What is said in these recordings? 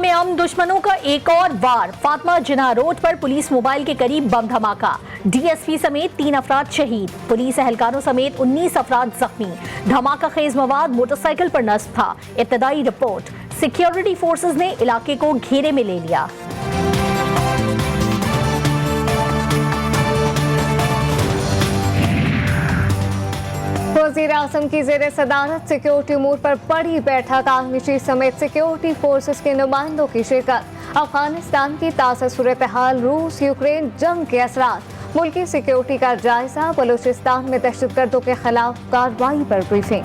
में अमन दुश्मनों का एक और वार। फातिमा जिन्ना रोड पर पुलिस मोबाइल के करीब बम धमाका। डीएसपी समेत 3 अफराद शहीद। पुलिस एहलकारों समेत 19 अफराद जख्मी। धमाका खेज मवाद मोटरसाइकिल पर नस्ब था। इब्तदाई रिपोर्ट, सिक्योरिटी फोर्सेज ने इलाके को घेरे में ले लिया। वज़ीर-ए-आज़म की ज़ेरे सदारत सिक्योरिटी अमूर पर बड़ी बैठक। आर्मी चीफ समेत सिक्योरिटी फोर्सेस के नुमाइंदों की शिरकत। अफगानिस्तान की ताज़ा सूरत हाल, रूस यूक्रेन जंग के असरात, मुल्की सिक्योरिटी का जायजा। बलूचिस्तान में दहशतगर्दों के खिलाफ कार्रवाई पर ब्रीफिंग।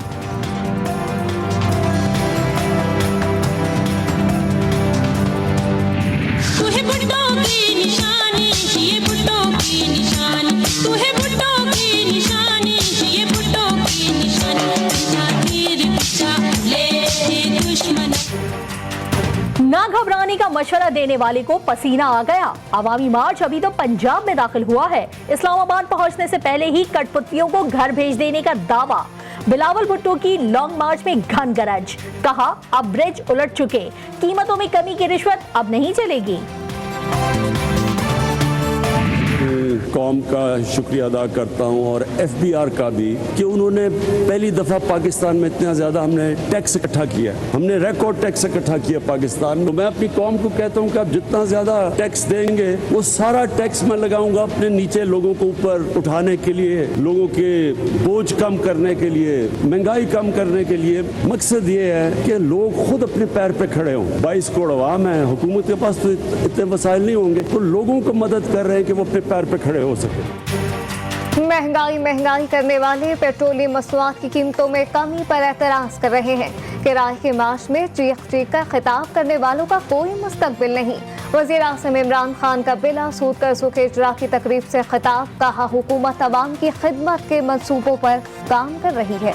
ना घबराने का मशवरा देने वाले को पसीना आ गया। अवामी मार्च अभी तो पंजाब में दाखिल हुआ है। इस्लामाबाद पहुंचने से पहले ही कठपुतलियों को घर भेज देने का दावा। बिलावल भुट्टो की लॉन्ग मार्च में घन गरज। कहा, अब ब्रिज उलट चुके, कीमतों में कमी की रिश्वत अब नहीं चलेगी। कौम का शुक्रिया अदा करता हूं और एफबीआर का भी कि उन्होंने पहली दफ़ा पाकिस्तान में इतना ज़्यादा हमने टैक्स इकट्ठा किया, हमने रिकॉर्ड टैक्स इकट्ठा किया पाकिस्तान में। मैं अपनी कौम को कहता हूं कि आप जितना ज़्यादा टैक्स देंगे वो सारा टैक्स मैं लगाऊंगा अपने नीचे लोगों को ऊपर उठाने के लिए, लोगों के बोझ कम करने के लिए, महंगाई कम करने के लिए। मकसद ये है कि लोग खुद अपने पैर पे खड़े हों। 22 करोड़ अवाम है, हुकूमत के पास तो इतने वसाइल नहीं होंगे, तो लोगों को मदद कर रहे हैं कि वो अपने पैर पे खड़े हो सके। महंगाई करने वाले पेट्रोलियम मसनूआत की कीमतों में कमी पर एतराज कर रहे हैं। किराए के माश में चीख चीख कर खिताब करने वालों का कोई मुस्तकबिल नहीं। वज़ीर-ए-आज़म इमरान खान का बिला सूद कर्जों के इजरा की तकरीब से खिताब। कहा, हुकूमत अवाम की खिदमत के मंसूबों पर काम कर रही है।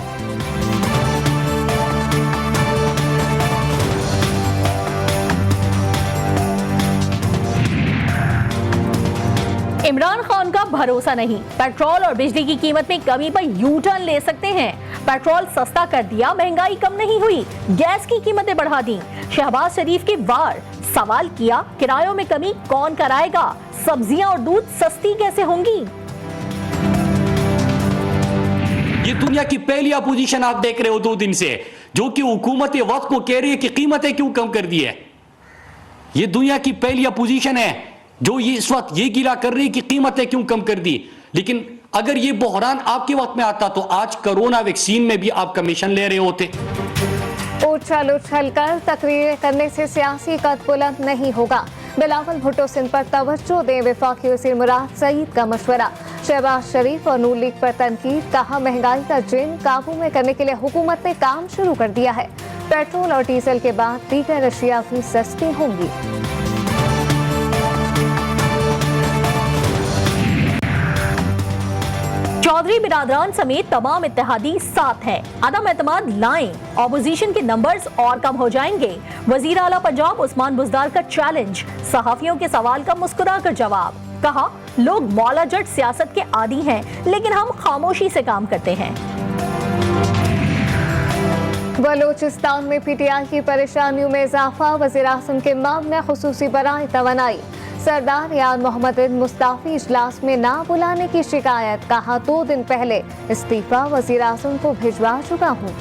इमरान खान का भरोसा नहीं। पेट्रोल और बिजली की कीमत में कमी पर यू टर्न ले सकते हैं। पेट्रोल सस्ता कर दिया, महंगाई कम नहीं हुई। गैस की कीमतें बढ़ा दी। शहबाज शरीफ के वार। सवाल किया, किरायों में कमी कौन कराएगा? सब्जियां और दूध सस्ती कैसे होंगी? ये दुनिया की पहली अपोजिशन आप देख रहे हो 2 दिन से, जो कि हुकूमत वक्त को कह रही है कि कीमतें क्यों कम कर दी है। ये दुनिया की पहली अपोजिशन है जो ये इस वक्त ये गिला कर रही है कि कीमतें क्यों कम कर दी। लेकिन अगर ये बहरान आपके वक्त में आता तो आज कोरोना वैक्सीन में भी आप कमीशन ले रहे होते। उछल कर तकरीरें करने से सियासी कद बुलंद नहीं होगा। बिलावल भुट्टो सिंध पर तवज्जो दें, वफाकी वज़ीर मुराद सईद का मशवरा। शहबाज शरीफ और नून लीग पर तनकीद। कहा, महंगाई का जिन काबू में करने के लिए हुकूमत ने काम शुरू कर दिया है। पेट्रोल और डीजल के बाद दीगर अशिया भी सस्ती होंगी। चौधरी बिरादरान समेत तमाम इत्तेहादी साथ हैं। अदम एतमाद लाएं, ऑपोजिशन के नंबर्स और कम हो जाएंगे। वजीर आला पंजाब उस्मान बुज़दार का चैलेंज। सहाफियों के सवाल का मुस्कुरा कर जवाब। कहा, लोग मौला जट सियासत के आदी हैं, लेकिन हम खामोशी से काम करते हैं। बलूचिस्तान में पीटीआई की परेशानियों में इजाफा। वज़ीर-ए-आज़म के मामले खुसूसी बराए तवानाई। सरदार यार मोहम्मद मुस्ताफी इजलास में ना बुलाने की शिकायत। कहा, 2 दिन पहले इस्तीफा वज़ीर-ए-आज़म को भिजवा चुका हूँ।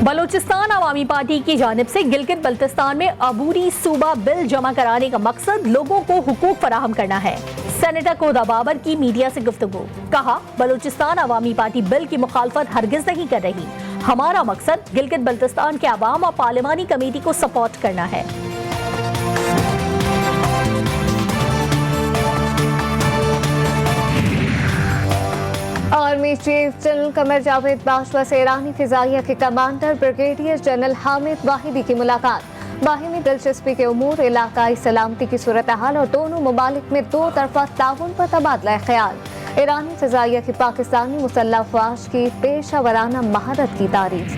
बलूचिस्तान अवामी पार्टी की जानिब से गिलगित बल्तिस्तान में अबूरी सूबा बिल जमा कराने का मकसद लोगों को हुकूक फराहम करना है। सेनेटर कोदा बाबर की मीडिया से गुफ्तगू। कहा, बलूचिस्तान अवामी पार्टी बिल की मुखालफत हरगिज नहीं कर रही। हमारा मकसद गिलगित बल्तिस्तान के अवाम और पार्लिमानी कमेटी को सपोर्ट करना है। Army chief general Qamar Javed Bajwa से ईरानी फिजाइया के कमांडर ब्रिगेडियर जनरल हामिद वाहिदी की मुलाकात। बाहिमी दिलचस्पी के उमूर, इलाकाई सलामती की सूरत हाल और दोनों ममालिक में 2 तरफा ताउन पर तबादला ख्याल। ईरानी फिजाइया की पाकिस्तानी मुसल्लह अफवाज की पेशा वराना महारत की तारीफ।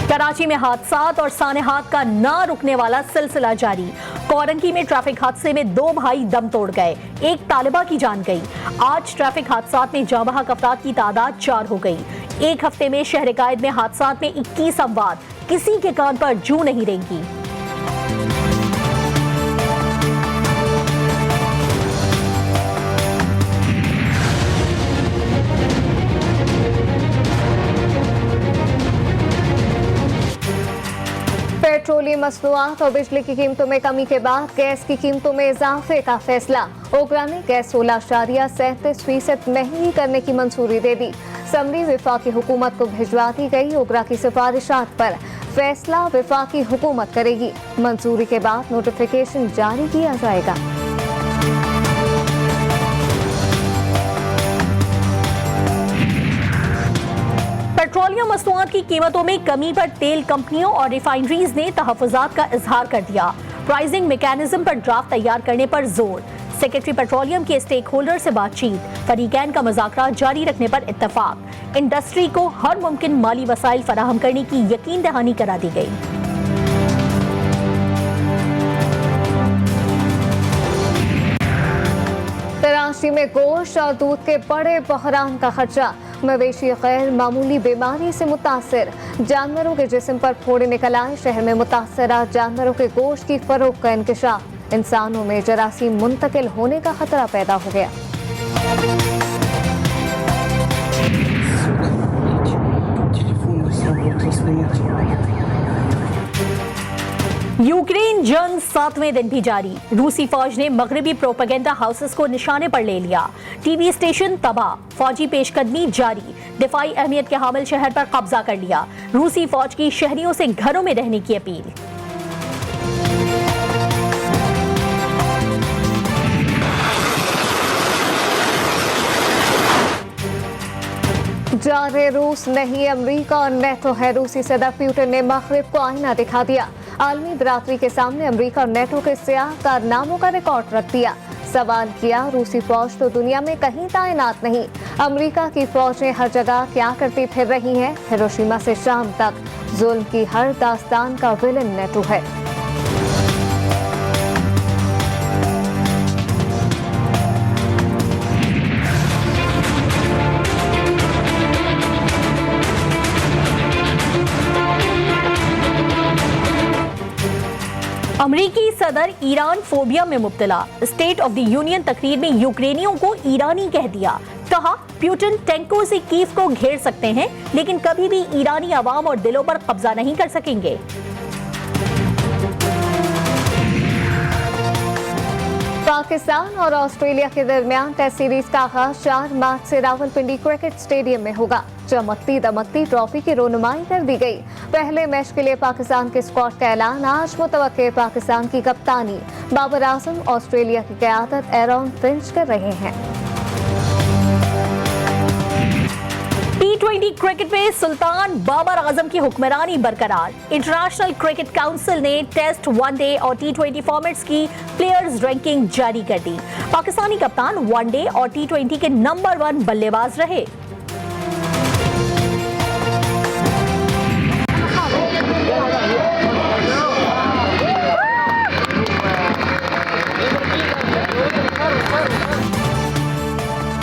कराची में हादसात और सानेहात का ना रुकने वाला सिलसिला जारी। कोरंकी में ट्रैफिक हादसे में 2 भाई दम तोड़ गए, एक तालिबा की जान गई। आज ट्रैफिक हादसात में जाँ बहक अफराद की तादाद 4 हो गई। एक हफ्ते में शहर कायद में हादसात में 21 अमवात, किसी के कान पर जू नहीं रेंगी। पेट्रोलियम मसनूआत और बिजली की कीमतों में कमी के बाद गैस की कीमतों में इजाफे का फैसला। ओगरा ने गैस 16.37% महंगी करने की मंजूरी दे दी। समरी वफाकी हुकूमत को भिजवा दी गई। ओगरा की सिफारिशात पर फैसला वफाकी हुकूमत करेगी। मंजूरी के बाद नोटिफिकेशन जारी किया जाएगा। पेट्रोलियम मसनूआत की कीमतों में कमी पर तेल कंपनियों और रिफाइनरीज ने तहफ़्फ़ुज़ात का इजहार कर दिया। प्राइसिंग मैकेनिज्म पर ड्राफ्ट तैयार करने पर जोर। सेक्रेटरी पेट्रोलियम के स्टेक होल्डर से बातचीत, फरीकैन का मुज़ाकरात जारी रखने पर इत्तफाक। इंडस्ट्री को हर मुमकिन माली वसाइल फराहम करने की यकीन दहानी करा दी गई। कराची में गोश्त और दूध के बड़े बहरान का खर्चा। मवेशी गैर मामूली बीमारी से मुतासर, जानवरों के जिस्म पर फोड़े निकल आए। शहर में मुतासरा जानवरों के गोश्त की फरोख्त का इंकशाफ। इंसानों में जरासीम मुंतकिल होने का खतरा पैदा हो गया। यूक्रेन जंग 7वें दिन भी जारी। रूसी फौज ने मगरबी प्रोपेगेंडा हाउसेस को निशाने पर ले लिया। टीवी स्टेशन तबाह, फौजी पेशकदमी जारी। दिफाई अहमियत के हामिल शहर पर कब्जा कर लिया। रूसी फौज की शहरियों से घरों में रहने की अपील। जारे रूस नहीं अमरीका और नेटो है। रूसी सदर पुतिन ने मगरिब को आईना दिखा दिया। आलमी बरादरी के सामने अमरीका और नेटो के सियाह कारनामों का रिकॉर्ड रख दिया। सवाल किया, रूसी फौज तो दुनिया में कहीं तैनात नहीं, अमरीका की फौजें हर जगह क्या करती फिर रही हैं। हिरोशिमा से शाम तक जुल्म की हर दास्तान का विलन नेटो है। अमरीकी सदर ईरान फोबिया में मुब्तला। स्टेट ऑफ द यूनियन तकरीर में यूक्रेनियों को ईरानी कह दिया। कहा, पुतिन टैंकों से कीव को घेर सकते हैं लेकिन कभी भी ईरानी आवाम और दिलों पर कब्जा नहीं कर सकेंगे। पाकिस्तान और ऑस्ट्रेलिया के दरमियान टेस्ट सीरीज का आगाज 4 मार्च से रावलपिंडी क्रिकेट स्टेडियम में होगा। चमकती दमकती ट्रॉफी की रोनुमाई कर दी गई। पहले मैच के लिए पाकिस्तान के स्क्वाड का ऐलान आज। मुतवक्के पाकिस्तान की कप्तानी बाबर आजम, ऑस्ट्रेलिया की क़यादत एरॉन फिंच कर रहे हैं। T20 क्रिकेट में सुल्तान बाबर आजम की हुक्मरानी बरकरार। इंटरनेशनल क्रिकेट काउंसिल ने टेस्ट, वनडे और T20 फॉर्मेट्स की प्लेयर्स रैंकिंग जारी कर दी। पाकिस्तानी कप्तान वनडे और T20 के नंबर 1 बल्लेबाज रहे।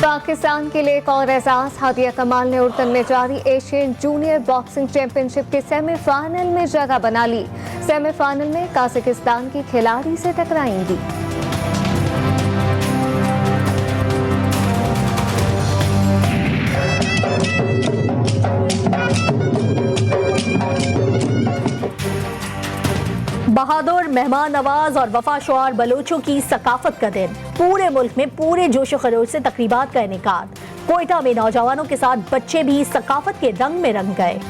पाकिस्तान के लिए एक और एजाज। हादिया कमाल ने उर्दन में जारी एशियन जूनियर बॉक्सिंग चैंपियनशिप के सेमीफाइनल में जगह बना ली। सेमीफाइनल में काजाकिस्तान की खिलाड़ी से टकराएंगी। बहादुर, मेहमान नवाज और वफाशुआर बलोचों की सकाफत का दिन। पूरे मुल्क में पूरे जोश खरोश से तकरीबात का इनेकाद। कोयटा में नौजवानों के साथ बच्चे भी सकाफत के रंग में रंग गए।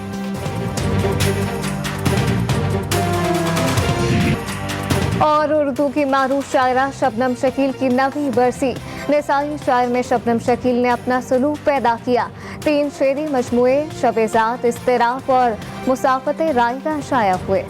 और उर्दू की मारूफ शायरा शबनम शकील की 9वीं बरसी। निसाई शायर में शबनम शकील ने अपना सलूक पैदा किया। 3 शेरी मजमूए शब-ए-ज़ात, इस्तिराफ और मुसाफते रायगा शाया हुए।